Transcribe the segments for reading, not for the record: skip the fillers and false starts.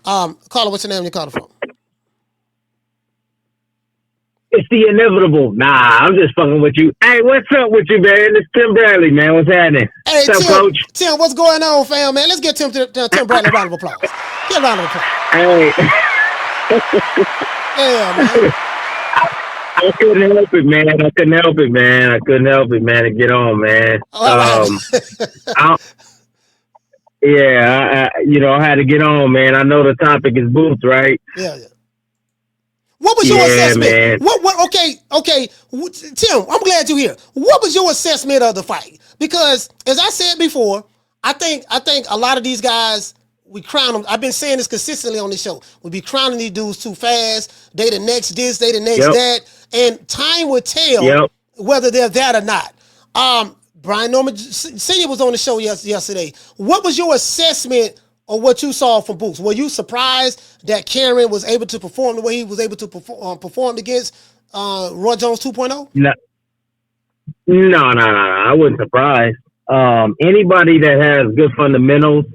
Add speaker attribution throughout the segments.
Speaker 1: Caller, what's your name? You calling from?
Speaker 2: It's the inevitable. Nah, I'm just fucking with you. Hey, what's up with you, man? It's Tim Bradley, man. What's happening?
Speaker 1: Hey,
Speaker 2: What's up,
Speaker 1: Tim.
Speaker 2: coach?
Speaker 1: Tim, what's going on, fam, man? Let's get Tim Bradley a round of applause. Get a round of applause.
Speaker 2: Hey,
Speaker 1: Yeah, man.
Speaker 2: I couldn't help it, man. I couldn't help it, man. I couldn't help it, man. To get on, man.
Speaker 1: What happened?
Speaker 2: I, yeah, I had to get on, man. I know the topic is boots, right?
Speaker 1: Yeah, yeah. What was your
Speaker 2: Yeah,
Speaker 1: assessment?
Speaker 2: man.
Speaker 1: What? Okay. Tim, I'm glad you're here. What was your assessment of the fight? Because as I said before, I think a lot of these guys we crown them. I've been saying this consistently on this show. We be crowning these dudes too fast. They the next this, they the next
Speaker 2: Yep.
Speaker 1: that, and time will tell
Speaker 2: Yep.
Speaker 1: whether they're that or not. Brian Norman Senior was on the show yesterday. What was your assessment of what you saw from Boots? Were you surprised that Karen was able to perform the way he was able to perform against Roy Jones 2.0?
Speaker 2: No, no. I wasn't surprised. Anybody that has good fundamentals,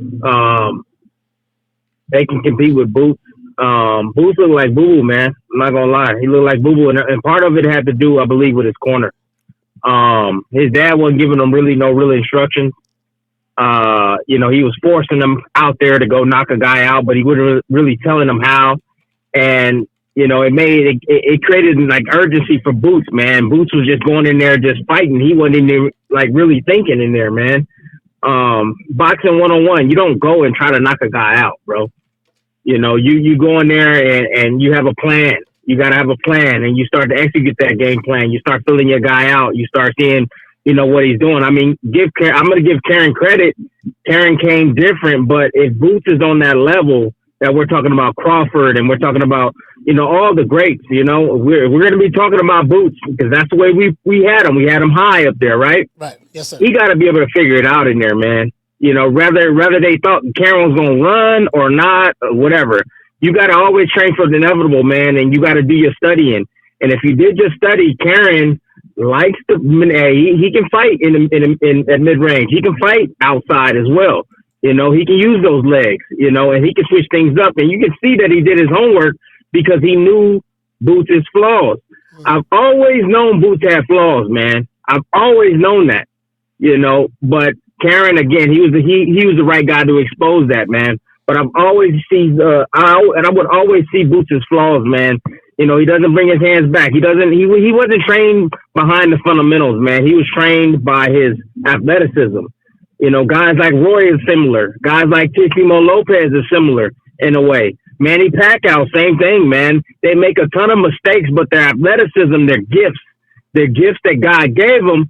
Speaker 2: they can compete with Boots. Boots looked like Boo Boo, man. I'm not gonna lie. He looked like Boo Boo, and part of it had to do, I believe, with his corner. His dad wasn't giving him no real instructions. He was forcing him out there to go knock a guy out, but he wasn't really telling him how. And it created like urgency for Boots, man. Boots was just going in there, just fighting. He wasn't in there like really thinking in there, man. Boxing 101, you don't go and try to knock a guy out, bro. You go in there and you have a plan. You got to have a plan, and you start to execute that game plan. You start filling your guy out. You start seeing, what he's doing. I mean, I'm going to give Karen credit. Karen came different, but if Boots is on that level that we're talking about Crawford and we're talking about, all the greats, we're going to be talking about Boots because that's the way we had him. We had him high up there, right?
Speaker 1: Right. Yes, sir.
Speaker 2: He got to be able to figure it out in there, man. Whether they thought Karen was going to run or not, or whatever. You got to always train for the inevitable, man, and you got to do your studying. And if you did just study, Karen likes to. He can fight in at mid range. He can fight outside as well. He can use those legs. And he can switch things up. And you can see that he did his homework because he knew Boots' flaws. I've always known Boots had flaws, man. I've always known that. But Karen, again, he was the right guy to expose that, man. But I've always seen, I would always see Boots' flaws, man. He doesn't bring his hands back. He wasn't trained behind the fundamentals, man. He was trained by his athleticism. Guys like Roy is similar. Guys like Teofimo Lopez is similar in a way. Manny Pacquiao, same thing, man. They make a ton of mistakes, but their athleticism, their gifts that God gave them,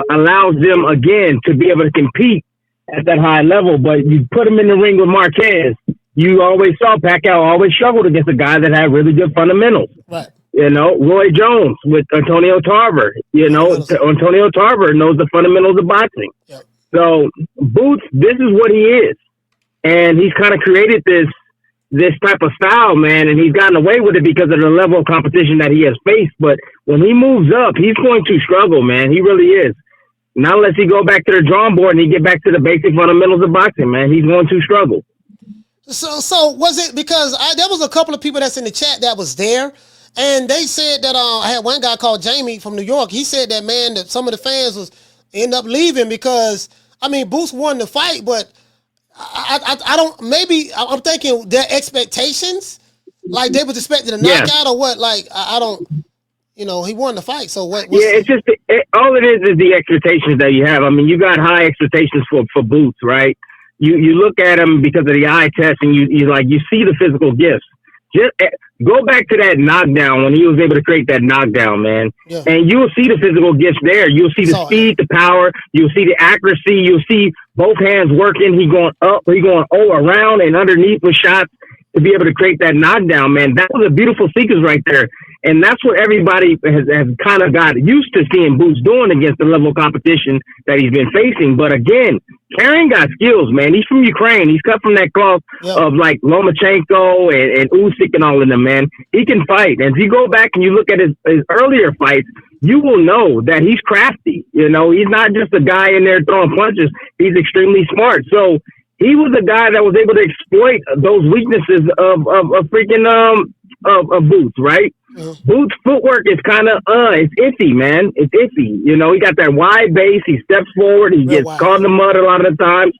Speaker 2: allows them again to be able to compete at that high level. But you put him in the ring with Marquez, you always saw Pacquiao always struggled against a guy that had really good fundamentals.
Speaker 1: Right.
Speaker 2: Roy Jones with Antonio Tarver. Antonio Tarver knows the fundamentals of boxing.
Speaker 1: Yep.
Speaker 2: So Boots, this is what he is, and he's kind of created this type of style, man, and he's gotten away with it because of the level of competition that he has faced. But when he moves up, he's going to struggle, man. He really is. Not unless he go back to the drawing board and he get back to the basic fundamentals of boxing, man. He's going to struggle.
Speaker 1: So was it because there was a couple of people that's in the chat that was there, and they said that I had one guy called Jamie from New York. He said that, man, that some of the fans was end up leaving because Boots won the fight, but I don't. Maybe I'm thinking their expectations, like they was expecting a knockout or what. Like I don't. He won the fight. So what?
Speaker 2: It's just all it is the expectations that you have. I mean, you got high expectations for Boots, right? You look at him because of the eye test, and you see the physical gifts. Just go back to that knockdown when he was able to create that knockdown, man. Yeah. And you'll see the physical gifts there. You'll see the speed, the power. You'll see the accuracy. You'll see both hands working. He going up. He going around and underneath with shots to be able to create that knockdown, man. That was a beautiful sequence right there. And that's what everybody has kind of got used to seeing Boots doing against the level of competition that he's been facing. But again, Karen got skills, man. He's from Ukraine. He's cut from that cloth of like Lomachenko and Usyk and all of them, man. He can fight. And if you go back and you look at his earlier fights, you will know that he's crafty. He's not just a guy in there throwing punches. He's extremely smart. So he was a guy that was able to exploit those weaknesses of freaking Boots, right?
Speaker 1: Mm-hmm.
Speaker 2: Boots' footwork is kind of it's iffy, man. It's iffy. You know, he got that wide base. He steps forward. He gets caught in the mud a lot of the times.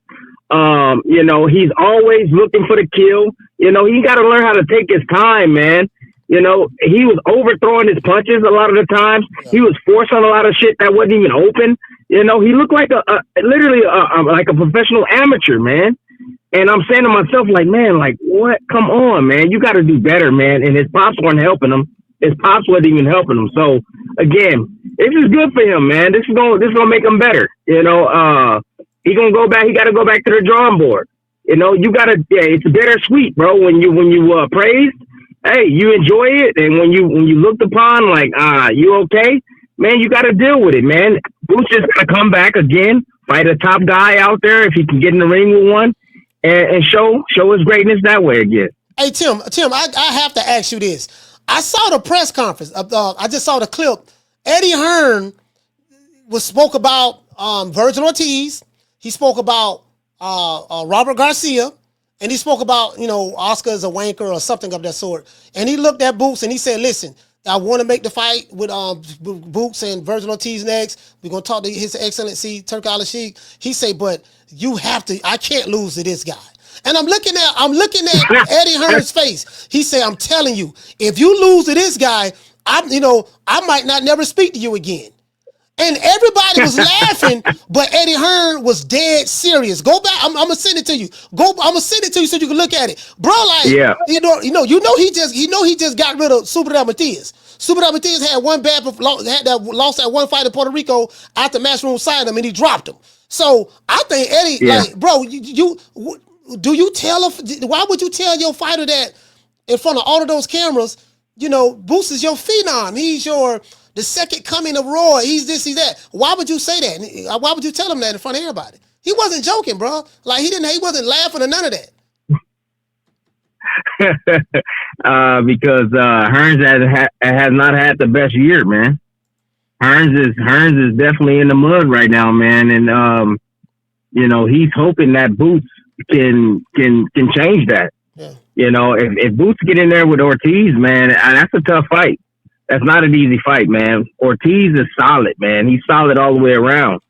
Speaker 2: You know, he's always looking for the kill. You know, he got to learn how to take his time, man. You know, he was overthrowing his punches a lot of the times. Yeah. He was forcing a lot of shit that wasn't even open. You know, he looked like literally like a professional amateur, man. And I'm saying to myself, like, man, like, what? Come on, man. You got to do better, man. And his pops weren't helping him. His pops wasn't even helping him. So, again, this is good for him, man. This is gonna make him better. You know, he gonna go back. He got to go back to the drawing board. You know, you got to. Yeah, it's bittersweet, bro. When you praised, hey, you enjoy it, and when you looked upon, like, you okay, man, you got to deal with it, man. Boots just got to come back again, fight a top guy out there if he can get in the ring with one. And show his greatness that way again.
Speaker 1: Hey, Tim, I have to ask you this. I saw the press conference. I just saw the clip. Eddie Hearn spoke about Virgil Ortiz. He spoke about Robert Garcia. And he spoke about, you know, Oscar is a wanker or something of that sort. And he looked at Boots and he said, listen, I want to make the fight with Boots and Virgil Ortiz next. We're going to talk to His Excellency, Turki Al-Sheikh. He said, but you have to, I can't lose to this guy. And I'm looking at Eddie Hearn's face. He said, I'm telling you, if you lose to this guy, I might not never speak to you again. And everybody was laughing, but Eddie Hearn was dead serious. Go back. I'm gonna send it to you. I'm gonna send it to you so you can look at it, bro. Like, yeah. you know, he just got rid of Super Del Matias. Super Del Matias had one bad, lost that one fight in Puerto Rico after Matchroom signed him and he dropped him. So I think Eddie, like, bro, why would you tell your fighter that in front of all of those cameras? You know, Boots is your phenom. He's the second coming of Roy. He's this, he's that. Why would you say that? Why would you tell him that in front of everybody? He wasn't joking, bro. Like, he wasn't laughing or none of that.
Speaker 2: Because Hearns has not had the best year, man. Hearns is definitely in the mud right now, man. And you know, he's hoping that Boots can change that. Yeah. You know, if Boots get in there with Ortiz, man, that's a tough fight. That's not an easy fight, man. Ortiz is solid, man. He's solid all the way around.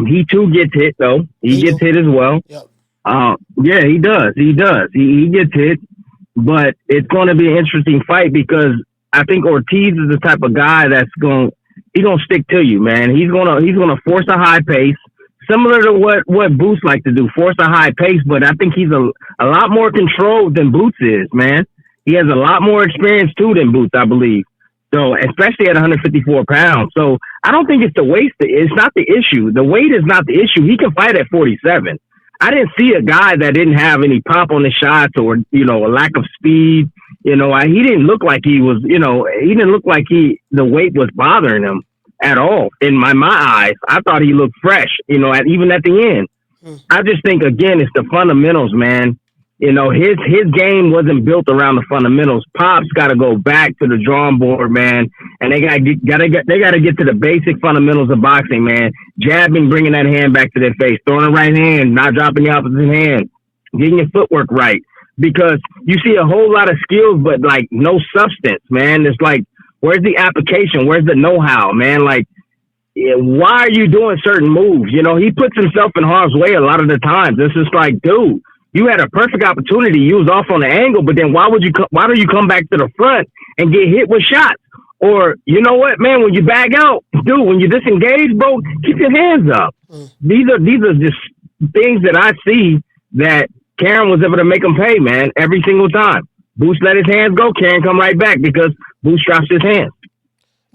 Speaker 2: He too gets hit though. He gets hit as well. Yep. Yeah, he does. He gets hit, but it's going to be an interesting fight because I think Ortiz is the type of guy that's gonna stick to you, man. He's gonna force a high pace, similar to what Boots like to do, force a high pace. But I think he's a lot more controlled than Boots is, man. He has a lot more experience too than Boots, I believe. So, especially at 154 pounds. So, I don't think it's the weight. It's not the issue. The weight is not the issue. He can fight at 47. I didn't see a guy that didn't have any pop on the shots or, you know, a lack of speed. You know, he didn't look like he was, you know, he didn't look like the weight was bothering him at all. In my eyes, I thought he looked fresh, you know, even at the end. I just think, again, it's the fundamentals, man. You know, his game wasn't built around the fundamentals. Pop's got to go back to the drawing board, man, and they got to get to the basic fundamentals of boxing, man. Jabbing, bringing that hand back to their face, throwing the right hand, not dropping the opposite hand, getting your footwork right. Because you see a whole lot of skills, but like no substance, man. It's like, where's the application? Where's the know-how, man? Like, why are you doing certain moves? You know, he puts himself in harm's way a lot of the times. It's just like, dude. You had a perfect opportunity. You was off on the angle, but then why don't you come back to the front and get hit with shots? Or, you know what, man, when you bag out, dude, when you disengage, bro, keep your hands up. These are just things that I see that Karen was able to make him pay, man, every single time. Boots let his hands go, Karen come right back because Boots drops his hands.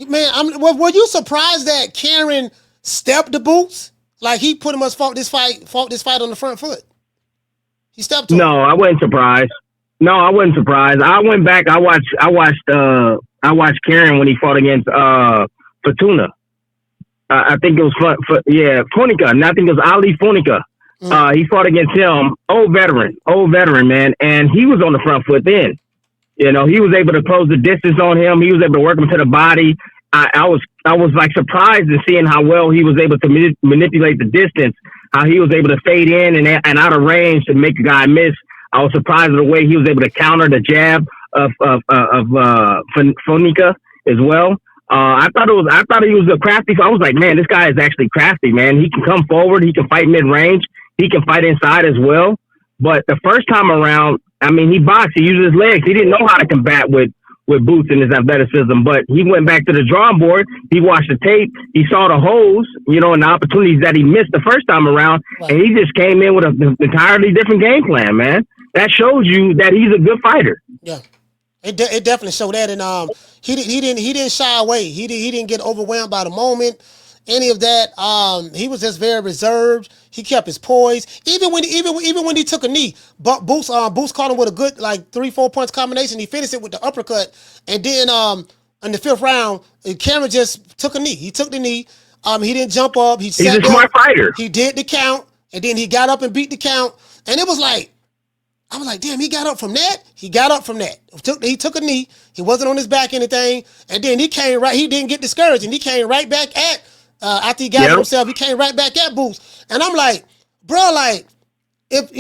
Speaker 1: Man, were you surprised that Karen stepped the Boots? Like, he pretty much fought this fight on the front foot. He stepped to him.
Speaker 2: I wasn't surprised. I went back. I watched Karen when he fought against Fortuna. I think it was Funica. And I think it was Ali Funica. He fought against him. Old veteran, man. And he was on the front foot then. You know, he was able to close the distance on him. He was able to work him to the body. I was like surprised in seeing how well he was able to manipulate the distance. how he was able to fade in and out of range to make a guy miss. I was surprised at the way he was able to counter the jab of Fonica as well. I thought he was a crafty. I was like, man, this guy is actually crafty, man. He can come forward. He can fight mid-range. He can fight inside as well. But the first time around, I mean, he boxed. He used his legs. He didn't know how to combat with Boots and his athleticism. But he went back to the drawing board. He watched the tape. He saw the holes, and the opportunities that he missed the first time around. Right. And he just came in with an entirely different game plan, man. That shows you that he's a good fighter.
Speaker 1: Yeah. It definitely showed that, and he didn't shy away. He didn't get overwhelmed by the moment, any of that. He was just very reserved. He kept his poise, even when he took a knee. But Boots caught him with a good 3-4 points combination. He finished it with the uppercut, and then in the 5th round, Cameron just took a knee. He took the knee. He didn't jump up. He's
Speaker 2: a smart fighter.
Speaker 1: He did the count, and then he got up and beat the count, and it was like. I was like, damn, he got up from that? He got up from that. He took a knee. He wasn't on his back anything. And then he came right, he didn't get discouraged. And he came right back at, after he got himself, he came right back at Boots. And I'm like, bro, if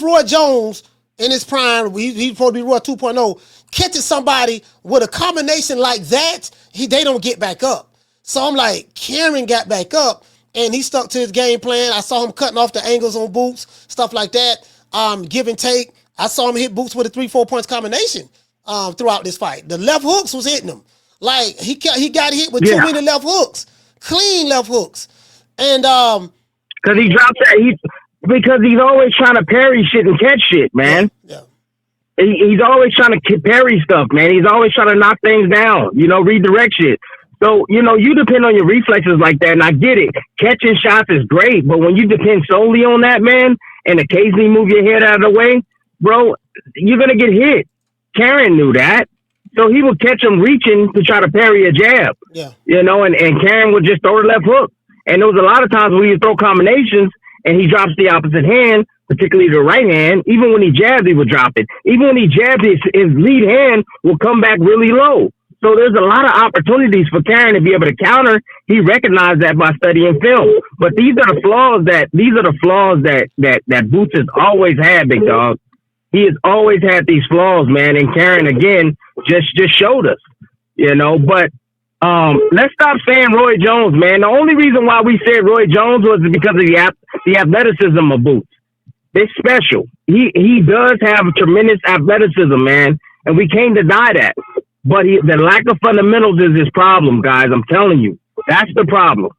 Speaker 1: Roy Jones in his prime, he's supposed to be Roy 2.0, catches somebody with a combination like that, they don't get back up. So I'm like, Cameron got back up. And he stuck to his game plan. I saw him cutting off the angles on Boots, stuff like that. Give and take. I saw him hit Boots with a 3-4 points combination throughout this fight. The left hooks was hitting him. Like he got hit with too many left hooks, clean left hooks, and
Speaker 2: because he dropped that. Because he's always trying to parry shit and catch shit, man.
Speaker 1: Yeah.
Speaker 2: He's always trying to parry stuff, man. He's always trying to knock things down. Redirect shit. So, you depend on your reflexes like that, and I get it. Catching shots is great, but when you depend solely on that, man, and occasionally move your head out of the way, bro, you're going to get hit. Karen knew that. So he would catch him reaching to try to parry a jab.
Speaker 1: Yeah.
Speaker 2: And Karen would just throw the left hook. And there was a lot of times when you throw combinations and he drops the opposite hand, particularly the right hand, even when he jabs, he would drop it. Even when he jabs, his lead hand will come back really low. So there's a lot of opportunities for Karen to be able to counter. He recognized that by studying film. But these are the flaws that Boots has always had, big dog. He has always had these flaws, man. And Karen again just showed us, But let's stop saying Roy Jones, man. The only reason why we said Roy Jones was because of the athleticism of Boots. It's special. He does have tremendous athleticism, man, and we can't deny that. But the lack of fundamentals is his problem, guys. I'm telling you, that's the problem.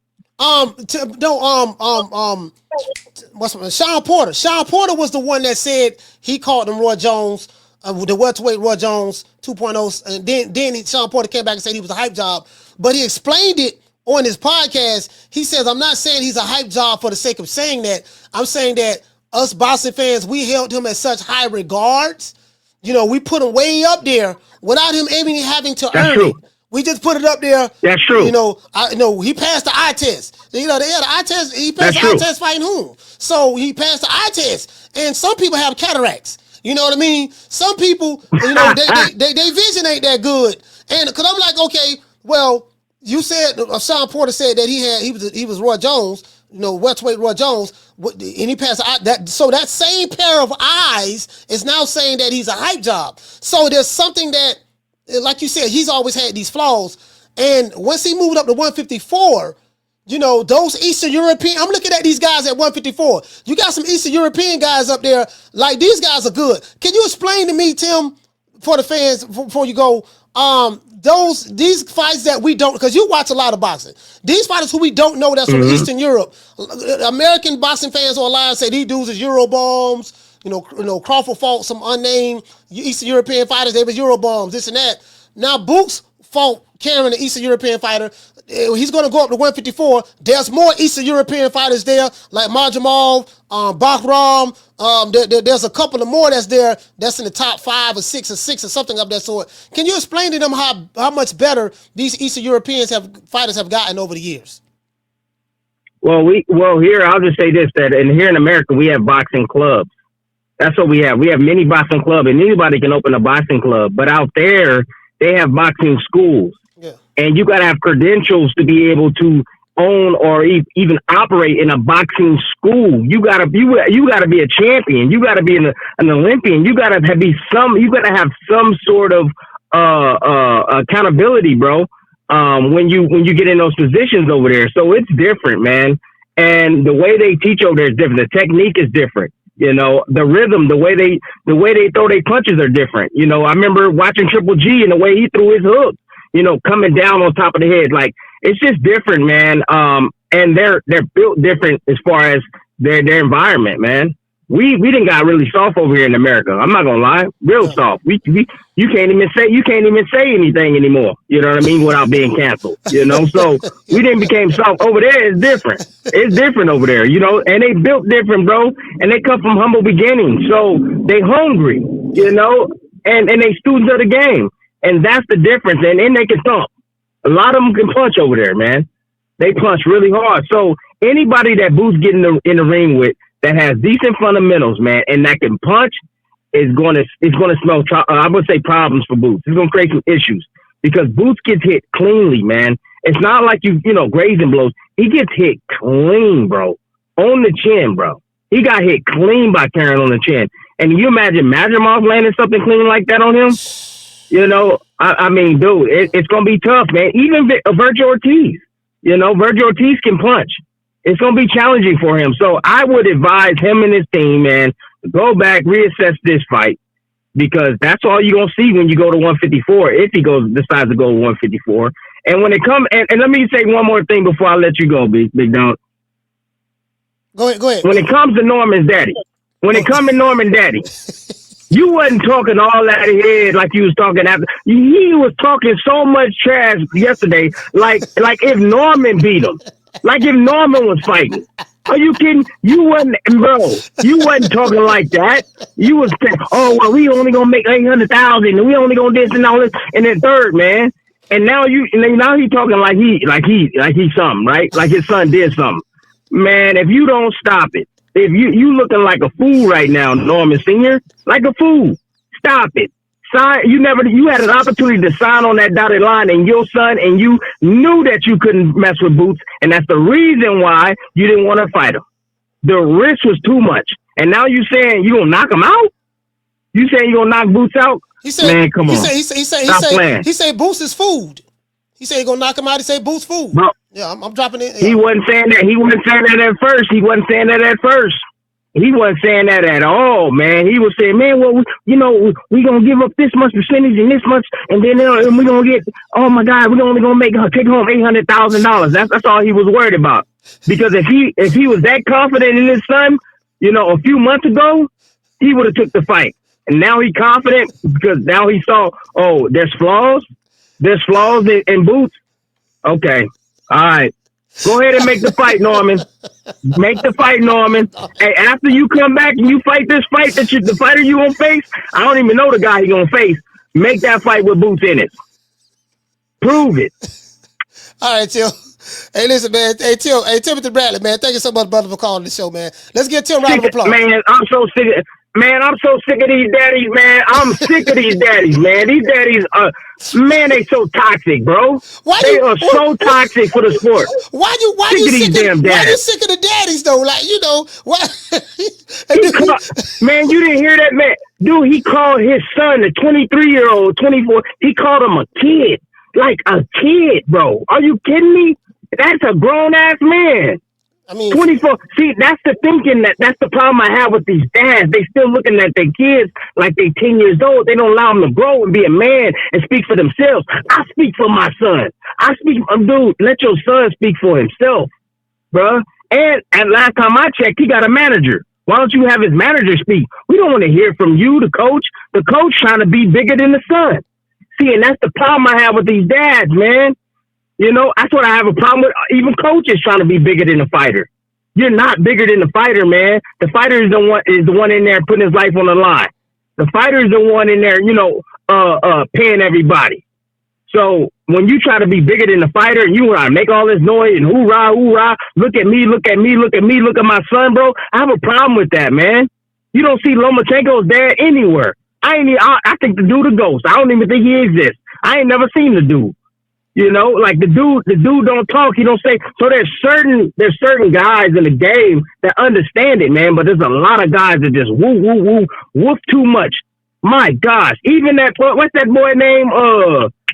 Speaker 1: Sean Porter. Sean Porter was the one that said he called him Roy Jones, the welterweight Roy Jones 2.0, and then Sean Porter came back and said he was a hype job. But he explained it on his podcast. He says, I'm not saying he's a hype job for the sake of saying that. I'm saying that us boxing fans, we held him at such high regards. We put him way up there without him even having to earn it. We just put it up there.
Speaker 2: That's true.
Speaker 1: He passed the eye test. They had the eye test. He passed the eye test fighting whom? So he passed the eye test. And some people have cataracts. You know what I mean? Some people, they vision ain't that good. And because I'm like, okay, well, you said Sean Porter said that he was Roy Jones. Welterweight Roy Jones, and he passed that. So that same pair of eyes is now saying that he's a hype job. So there's something that, like you said, he's always had these flaws. And once he moved up to 154, those Eastern European, I'm looking at these guys at 154. You got some Eastern European guys up there. Like, these guys are good. Can you explain to me, Tim, for the fans, before you go, these fights that we don't, because you watch a lot of boxing, these fighters who we don't know that's from Eastern Europe, American boxing fans online say these dudes is Euro bombs. Crawford fought some unnamed Eastern European fighters. They was Euro bombs, this and that. Now Boots fought Cameron, an Eastern European fighter. He's going to go up to 154. There's more Eastern European fighters there, like Marjamov, Bahram. There's a couple of more that's there that's in the top 5 or 6 or something of that sort. Can you explain to them how much better these Eastern European fighters have gotten over the years?
Speaker 2: Well, here I'll just say this, that here in America we have boxing clubs. That's what we have. We have many boxing clubs, and anybody can open a boxing club. But out there, they have boxing schools.
Speaker 1: Yeah.
Speaker 2: And you got to have credentials to be able to own or even operate in a boxing school. You gotta be a champion. You gotta be an Olympian. You gotta have some sort of accountability, bro. When you get in those positions over there. So it's different, man. And the way they teach over there is different. The technique is different. You know, the rhythm, the way they throw their punches are different. You know, I remember watching Triple G and the way he threw his hook, you know, coming down on top of the head. Like, it's just different, man. And they're built different as far as their environment, man. We didn't got really soft over here in America. I'm not gonna lie, real soft. You can't even say anything anymore. You know what I mean? Without being canceled. You know, so we didn't became soft over there. It's different. It's different over there. You know, and they built different, bro. And they come from humble beginnings, so they hungry. You know, and they students of the game, and that's the difference. And then they can thump. A lot of them can punch over there, man. They punch really hard. So anybody that Boots get in the ring with, that has decent fundamentals, man, and that can punch, is going to smell. I would say problems for Boots. It's going to create some issues because Boots gets hit cleanly, man. It's not like you know grazing blows. He gets hit clean, bro, on the chin, bro. He got hit clean by Karen on the chin. And you imagine Madrimov landing something clean like that on him? You know, I mean, dude, it's going to be tough, man. Even Virgil Ortiz, you know, Virgil Ortiz can punch. It's going to be challenging for him. So I would advise him and his team, man, to go back, reassess this fight, because that's all you're going to see when you go to 154, if he decides to go to 154. And when it comes, and let me say one more thing before I let you go, Big Don.
Speaker 1: Go ahead.
Speaker 2: When it comes to Norman Daddy, you wasn't talking all that head like you was talking after. He was talking so much trash yesterday, like if Norman beat him. Like if Norman was fighting. Are you kidding? You wasn't talking like that. You was saying, oh, well, we only gonna make 800,000 and we only gonna this and all this. And then third, man. And now he talking like he something, right? Like his son did something. Man, if you don't stop it, if you looking like a fool right now, Norman Sr., like a fool. Stop it. You had an opportunity to sign on that dotted line, and your son and you knew that you couldn't mess with Boots, and that's the reason why you didn't want to fight him. The risk was too much, and now you saying you gonna knock him out? You saying you gonna knock Boots out?
Speaker 1: He said,
Speaker 2: man, come on.
Speaker 1: He said Boots is food. He said he gonna knock him out. He said Boots food.
Speaker 2: Bro,
Speaker 1: yeah, I'm dropping it.
Speaker 2: Yeah. He wasn't saying that. He wasn't saying that at first. He wasn't saying that at all, man. He was saying, man, well, we gonna give up this much percentage and this much, and then we're gonna get, oh my God, we're only gonna take home $800,000. That's all he was worried about. Because if he was that confident in his son, a few months ago, he would have took the fight. And now he's confident because now he saw, oh, there's flaws in Boots. Okay, all right. Go ahead and make the fight, Norman. Make the fight, Norman. Hey, after you come back and you fight this fight the fighter you gonna face, I don't even know the guy he gonna face. Make that fight with Boots in it. Prove it.
Speaker 1: All right, Till. Hey, listen, man. Hey, Timothy Bradley, man. Thank you so much, brother, for calling the show, man. Let's get Tim a round of applause.
Speaker 2: Man, I'm so sick of these daddies, man. I'm sick of these daddies, man. These daddies they so toxic, bro. They are so toxic for the sport.
Speaker 1: Why you sick of the daddies though? Like, what?
Speaker 2: Man, you didn't hear that, man. Dude, he called his son, a 23-year-old, 24. He called him a kid. Like a kid, bro. Are you kidding me? That's a grown ass man.
Speaker 1: I mean,
Speaker 2: 24. See, that's the thinking that's the problem I have with these dads. They still looking at their kids like they 10 years old. They don't allow them to grow and be a man and speak for themselves. I speak for my son. Dude, let your son speak for himself, bruh. And last time I checked, he got a manager. Why don't you have his manager speak? We don't want to hear from you, the coach. The coach trying to be bigger than the son. See, and that's the problem I have with these dads, man. That's what I have a problem with. Even coaches trying to be bigger than the fighter. You're not bigger than the fighter, man. The fighter is the one in there putting his life on the line. The fighter is the one in there, paying everybody. So when you try to be bigger than the fighter and you make all this noise and hoorah, hoorah, look at me, look at me, look at me, look at my son, bro. I have a problem with that, man. You don't see Lomachenko's dad anywhere. I think the dude a ghost. I don't even think he exists. I ain't never seen the dude. You know, like the dude don't talk. He don't say. So there's certain guys in the game that understand it, man. But there's a lot of guys that just woof too much. My gosh, even that what's that boy name?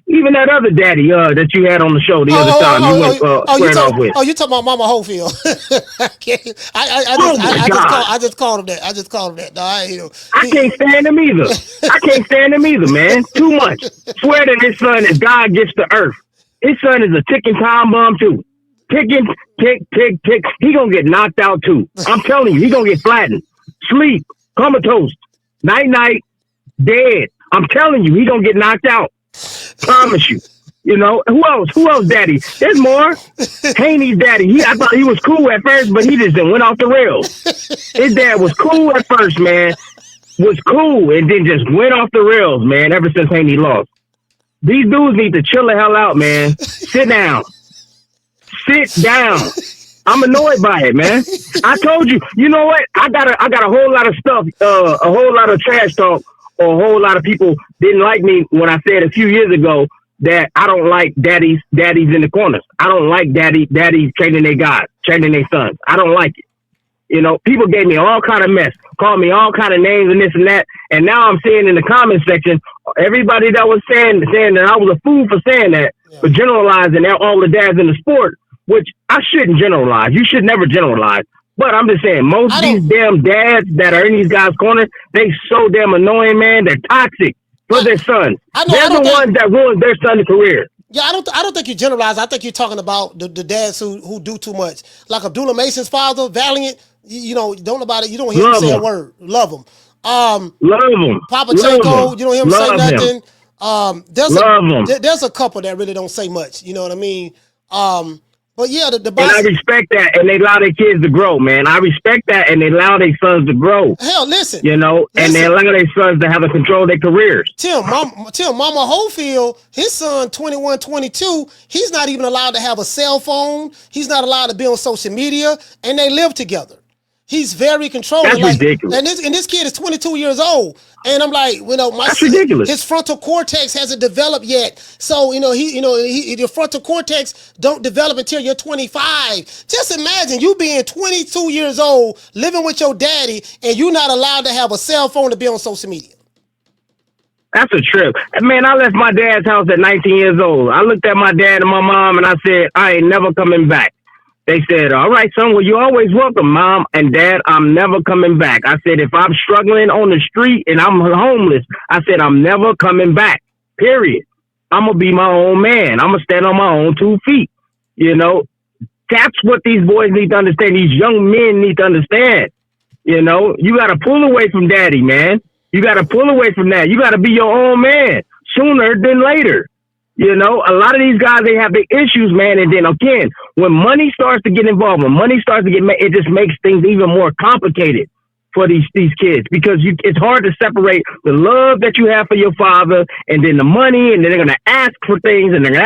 Speaker 2: Even that other daddy that you had on the show the other time you went squared off with.
Speaker 1: Oh, you talking about Mama Holyfield? I just called him that. I just called him that. No,
Speaker 2: I can't stand him either. I can't stand him either, man. Too much. Swear that his son is God gifts to earth. His son is a ticking time bomb too. Ticking, tick. He gonna get knocked out too. I'm telling you, he gonna get flattened. Sleep, comatose, night, dead. I'm telling you, he gonna get knocked out. Promise you. You know, who else, daddy? There's more. Haney's daddy. I thought he was cool at first, but he just went off the rails. His dad was cool at first, man. Was cool, and then just went off the rails, man, ever since Haney lost. These dudes need to chill the hell out, man. Sit down. I'm annoyed by it, man. I told you, you know what? I got a whole lot of stuff, a whole lot of trash talk, or a whole lot of people didn't like me when I said a few years ago that I don't like daddies in the corners. I don't like daddies training their guys, training their sons. I don't like it. You know, people gave me all kind of mess, called me all kind of names and this and that. And now I'm seeing in the comment section, everybody that was saying that I was a fool for saying that, for generalizing all the dads in the sport, which I shouldn't generalize. You should never generalize. But I'm just saying, most of these damn dads that are in these guys' corners, they so damn annoying, man. They're toxic for their sons. They're the ones that ruin their son's career.
Speaker 1: Yeah, I don't think you generalize. I think you're talking about the dads who do too much. Like Abdullah Mason's father, Valiant. You know, don't about it. You don't hear him say a word. Love him.
Speaker 2: Love him.
Speaker 1: Papachenko, you don't hear him say nothing. There's a couple that really don't say much. You know what I mean? But yeah, the
Speaker 2: and I respect that, and they allow their kids to grow, man. I respect that, and they allow their sons to grow.
Speaker 1: Hell, listen,
Speaker 2: you know, and they allow their sons to have the control of their careers.
Speaker 1: Mama Holyfield, his son, 21, 22, he's not even allowed to have a cell phone. He's not allowed to be on social media, and they live together. He's very controlling.
Speaker 2: That's ridiculous.
Speaker 1: And this kid is 22 years old. And I'm like, you know,
Speaker 2: that's ridiculous.
Speaker 1: His frontal cortex hasn't developed yet. So, your frontal cortex don't develop until you're 25. Just imagine you being 22 years old, living with your daddy, and you're not allowed to have a cell phone to be on social media.
Speaker 2: That's a trip. Man, I left my dad's house at 19 years old. I looked at my dad and my mom and I said, I ain't never coming back. They said, all right, son, well, you're always welcome, Mom and Dad. I'm never coming back. I said, if I'm struggling on the street and I'm homeless, I said, I'm never coming back, period. I'm going to be my own man. I'm going to stand on my own 2 feet. You know, that's what these boys need to understand. These young men need to understand. You know, you got to pull away from daddy, man. You got to pull away from that. You got to be your own man sooner than later. You know, a lot of these guys, they have big issues, man. And then again, when money starts to get involved, it just makes things even more complicated for these kids, because it's hard to separate the love that you have for your father and then the money, and then they're going to ask for things and and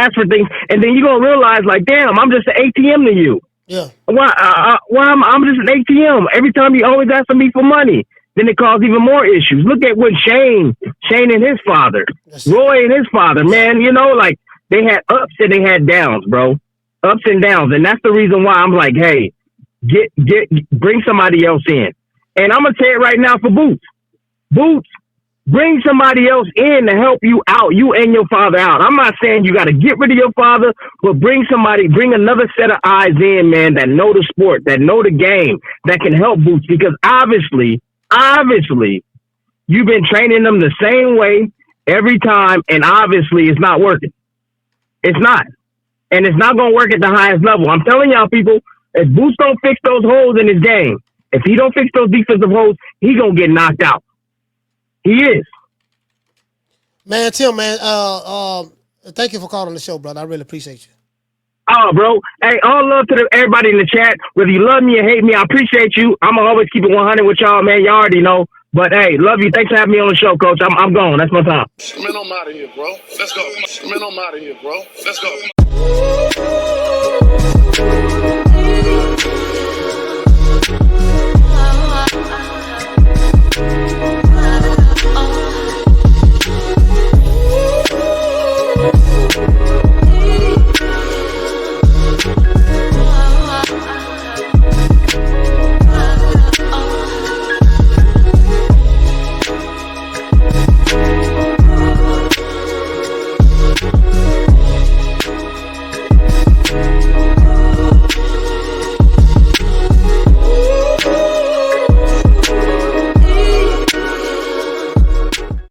Speaker 2: then you're going to realize, like, damn, I'm just an ATM to you.
Speaker 1: Yeah.
Speaker 2: Why I'm just an ATM. Every time you always asking me for money. Then it caused even more issues. Look at what Shane and his father, Roy and his father, man, you know, like, they had ups and they had downs, bro. Ups and downs. And that's the reason why I'm like, hey, bring somebody else in. And I'm going to say it right now for Boots. Boots, bring somebody else in to help you out, you and your father out. I'm not saying you got to get rid of your father, but bring another set of eyes in, man, that know the sport, that know the game, that can help Boots, because obviously, you've been training them the same way every time, and obviously it's not working. It's not. And it's not going to work at the highest level. I'm telling y'all, people, if Boots don't fix those holes in his game, if he don't fix those defensive holes, he going to get knocked out. He is.
Speaker 1: Man, Tim, man, thank you for calling the show, brother. I really appreciate you.
Speaker 2: Oh, bro. Hey, all love to everybody in the chat. Whether you love me or hate me, I appreciate you. I'm going to always keep it 100 with y'all, man. Y'all already know. But, hey, love you. Thanks for having me on the show, Coach. I'm gone. That's my time.
Speaker 3: Man, I'm out of here, bro. Let's go. Man, I'm out of here, bro. Let's go.
Speaker 1: Peace.